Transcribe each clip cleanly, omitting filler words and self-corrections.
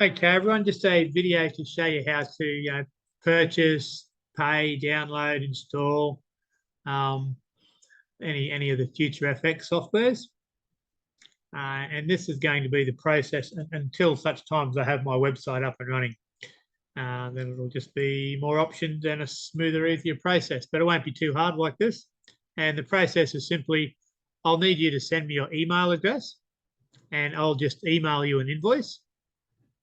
Okay, everyone, just a video to show you how to, purchase, pay, download, install any of the FutureFX softwares. And this is going to be the process until such times I have my website up and running. Then it'll just be more options and a smoother, easier process, but it won't be too hard like this. And the process is simply, I'll need you to send me your email address and I'll just email you an invoice.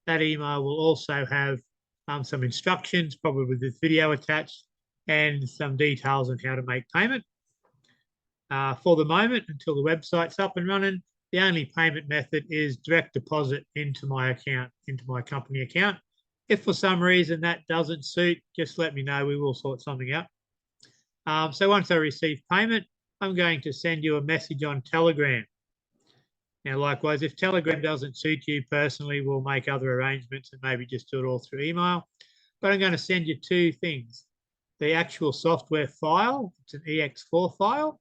That email will also have some instructions, probably with this video attached, and some details on how to make payment. For the moment, until the website's up and running, the only payment method is direct deposit into my account, into my company account. If for some reason that doesn't suit, just let me know. We will sort something out. So once I receive payment, I'm going to send you a message on Telegram. Now, likewise, if Telegram doesn't suit you personally, we'll make other arrangements and maybe just do it all through email. But I'm going to send you two things. The actual software file, it's an ex4 file.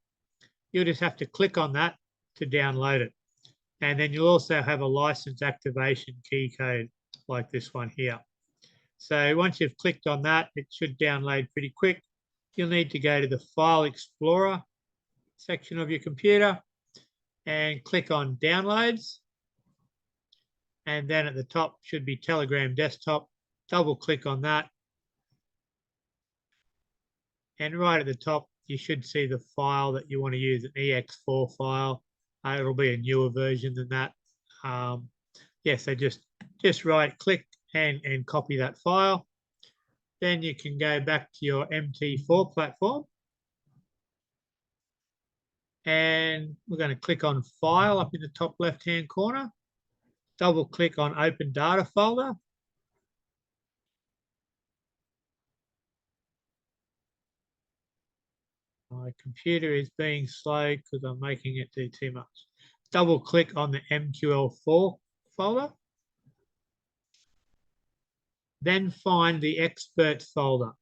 You'll just have to click on that to download it. And then you'll also have a license activation key code like this one here. So once you've clicked on that, it should download pretty quick. You'll need to go to the File Explorer section of your computer and click on Downloads. And then at the top should be Telegram Desktop. Double click on that. And right at the top, you should see the file that you want to use, an ex4 file. It'll be a newer version than that. So just right click and copy that file. Then you can go back to your MT4 platform. And we're going to click on File up in the top left-hand corner. Double click on Open Data Folder. My computer is being slow because I'm making it do too much. Double click on the MQL4 folder. Then find the Experts folder,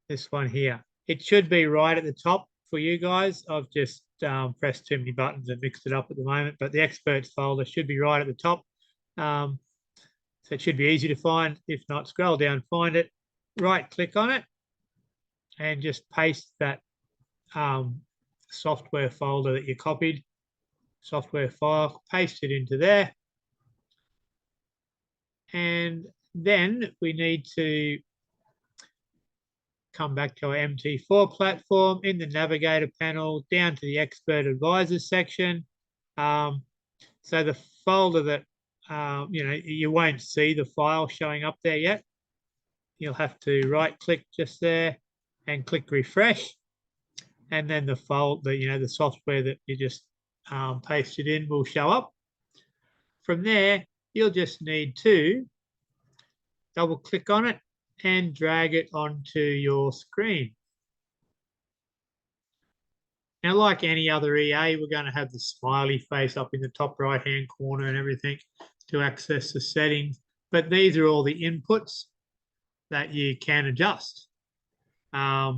this one here. It should be right at the top for you guys. I've just pressed too many buttons and mixed it up at the moment, but the Experts folder should be right at the top. So it should be easy to find. If not, scroll down, find it, right click on it, and just paste that software folder that you copied, software file, paste it into there. And then we need to come back to our MT4 platform in the navigator panel, down to the expert advisors section. So the folder that, you won't see the file showing up there yet. You'll have to right click just there and click refresh. And then the folder, the software that you just pasted in will show up. From there, you'll just need to double click on it and drag it onto your screen. Now, like any other EA, we're going to have the smiley face up in the top right-hand corner and everything to access the settings. But these are all the inputs that you can adjust. I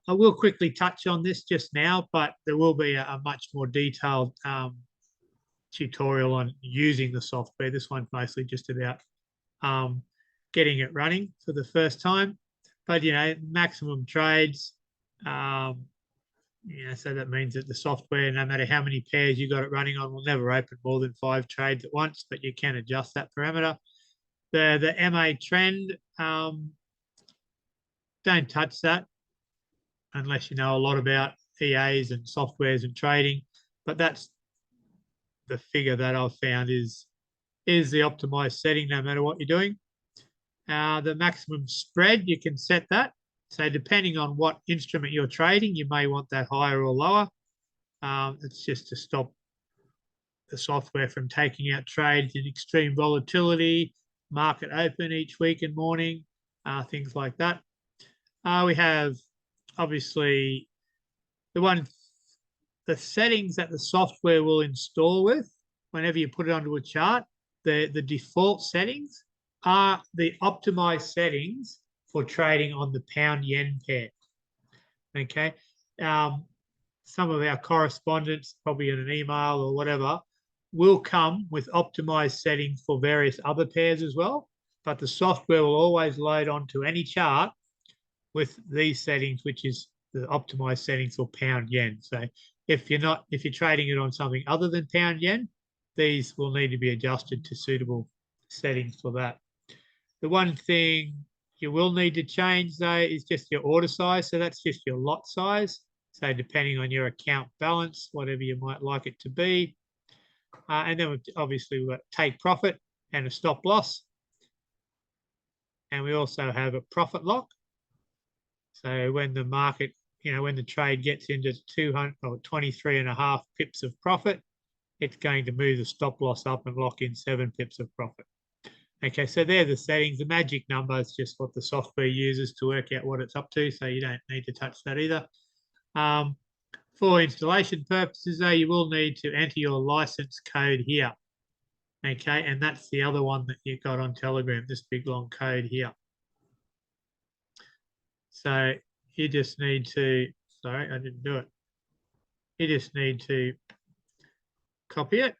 will quickly touch on this just now, but there will be a much more detailed tutorial on using the software. This one's mostly just about getting it running for the first time. But, maximum trades, so that means that the software, no matter how many pairs you got it running on, will never open more than 5 trades at once, but you can adjust that parameter. The MA trend, don't touch that unless you know a lot about EAs and softwares and trading, but that's the figure that I've found is the optimized setting no matter what you're doing. The maximum spread, you can set that. So depending on what instrument you're trading, you may want that higher or lower. It's just to stop the software from taking out trades in extreme volatility, market open each week and morning, things like that. We have obviously the settings that the software will install with whenever you put it onto a chart. The default settings are the optimized settings for trading on the pound-yen pair. Okay. Some of our correspondents, probably in an email or whatever, will come with optimized settings for various other pairs as well, but the software will always load onto any chart with these settings, which is the optimized settings for pound yen. So if you're trading it on something other than pound yen, these will need to be adjusted to suitable settings for that. The one thing you will need to change though is just your order size. So that's just your lot size. So depending on your account balance, whatever you might like it to be. And then obviously we've got take profit and a stop loss. And we also have a profit lock. So when the market, when the trade gets into 200 or 23.5 pips of profit, it's going to move the stop loss up and lock in 7 pips of profit. Okay, so they're the settings. The magic number is just what the software uses to work out what it's up to, so you don't need to touch that either. For installation purposes, though, you will need to enter your license code here. Okay, and that's the other one that you got on Telegram, this big long code here. So you just need to, sorry, I didn't do it. You just need to copy it.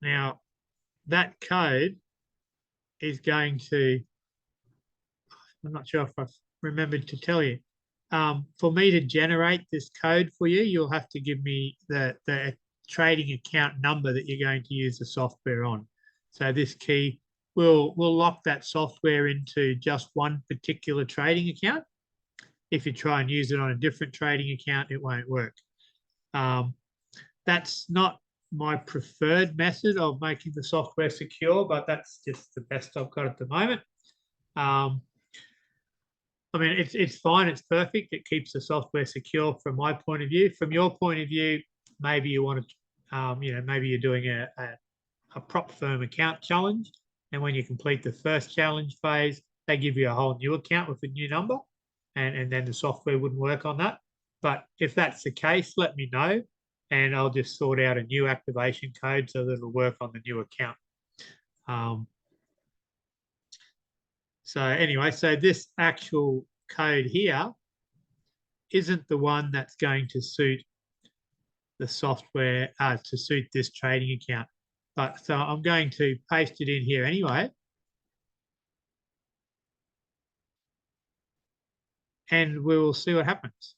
Now, that code is going to, I'm not sure if I've remembered to tell you. For me to generate this code for you, you'll have to give me the trading account number that you're going to use the software on. So this key will lock that software into just one particular trading account. If you try and use it on a different trading account, it won't work. That's not my preferred method of making the software secure, but that's just the best I've got at the moment. I mean, it's fine, it's perfect. It keeps the software secure from my point of view. From your point of view, maybe you want to, maybe you're doing a prop firm account challenge. And when you complete the first challenge phase, they give you a whole new account with a new number. And then the software wouldn't work on that. But if that's the case, let me know. And I'll just sort out a new activation code so that it'll work on the new account. So anyway, so this actual code here isn't the one that's going to suit the software, to suit this trading account. But so I'm going to paste it in here anyway. And we will see what happens.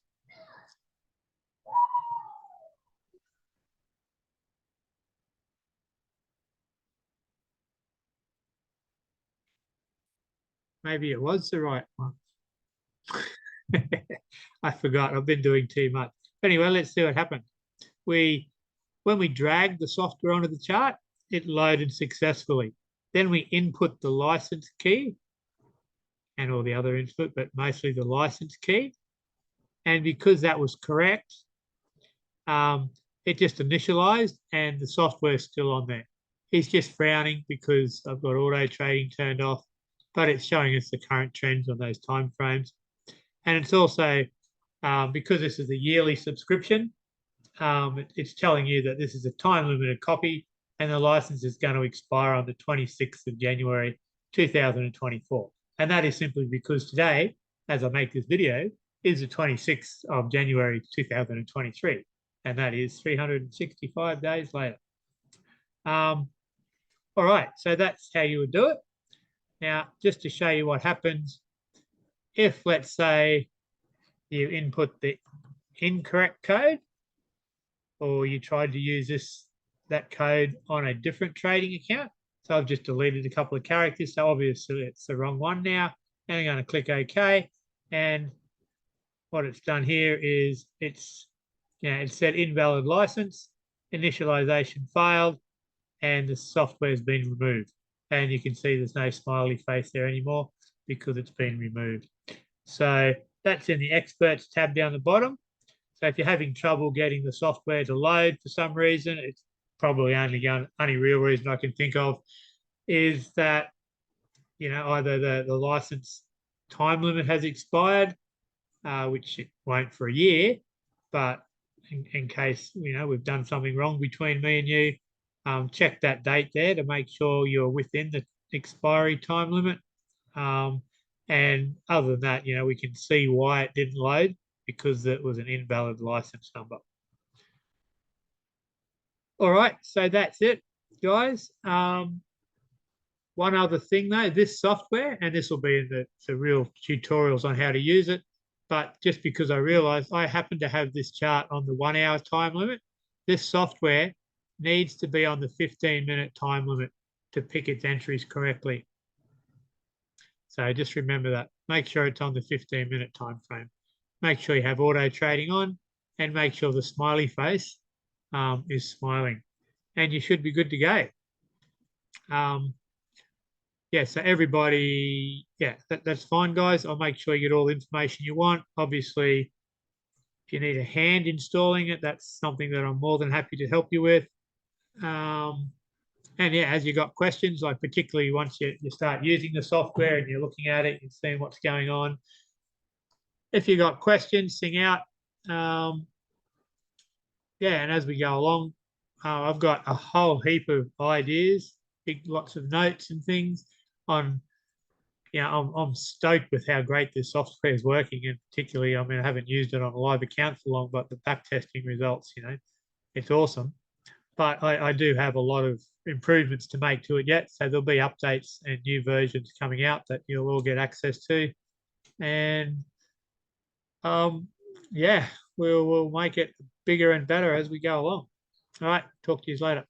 Maybe it was the right one. I forgot. I've been doing too much. Anyway, let's see what happens. When we drag the software onto the chart, it loaded successfully. Then we input the license key and all the other input, but mostly the license key. And because that was correct, it just initialized and the software is still on there. He's just frowning because I've got auto trading turned off, but it's showing us the current trends on those time frames. And it's also, because this is a yearly subscription, it's telling you that this is a time limited copy and the license is going to expire on the 26th of January 2024. And that is simply because today, as I make this video, is the 26th of January 2023. And that is 365 days later. All right, so that's how you would do it. Now, just to show you what happens if, let's say, you input the incorrect code or you tried to use that code on a different trading account. So I've just deleted a couple of characters. So obviously it's the wrong one now. And I'm going to click OK. And what it's done here is it said invalid license, initialization failed, and the software has been removed. And you can see there's no smiley face there anymore because it's been removed. So that's in the experts tab down the bottom. So if you're having trouble getting the software to load for some reason, it's probably only real reason I can think of is that, either the license time limit has expired, which it won't for a year, but in case, we've done something wrong between me and you, check that date there to make sure you're within the expiry time limit. And other than that, we can see why it didn't load because it was an invalid license number. All right, so that's it, guys. One other thing though, this software, and this will be in the real tutorials on how to use it, but just because I realized I happen to have this chart on the 1 hour time limit, this software needs to be on the 15-minute time limit to pick its entries correctly. So just remember that. Make sure it's on the 15-minute time frame. Make sure you have auto trading on and make sure the smiley face is smiling. And you should be good to go. Yeah, so everybody, yeah, that's fine, guys. I'll make sure you get all the information you want. Obviously, if you need a hand installing it, that's something that I'm more than happy to help you with. And yeah, as you got questions, like particularly once you start using the software and you're looking at it, you're seeing what's going on. If you got questions, sing out. Yeah, and as we go along, I've got a whole heap of ideas, lots of notes and things on. I'm stoked with how great this software is working, and particularly, I mean, I haven't used it on a live account for long, but the back testing results, it's awesome. But I do have a lot of improvements to make to it yet, so there'll be updates and new versions coming out that you'll all get access to, and yeah, we'll make it bigger and better as we go along. All right, talk to you later.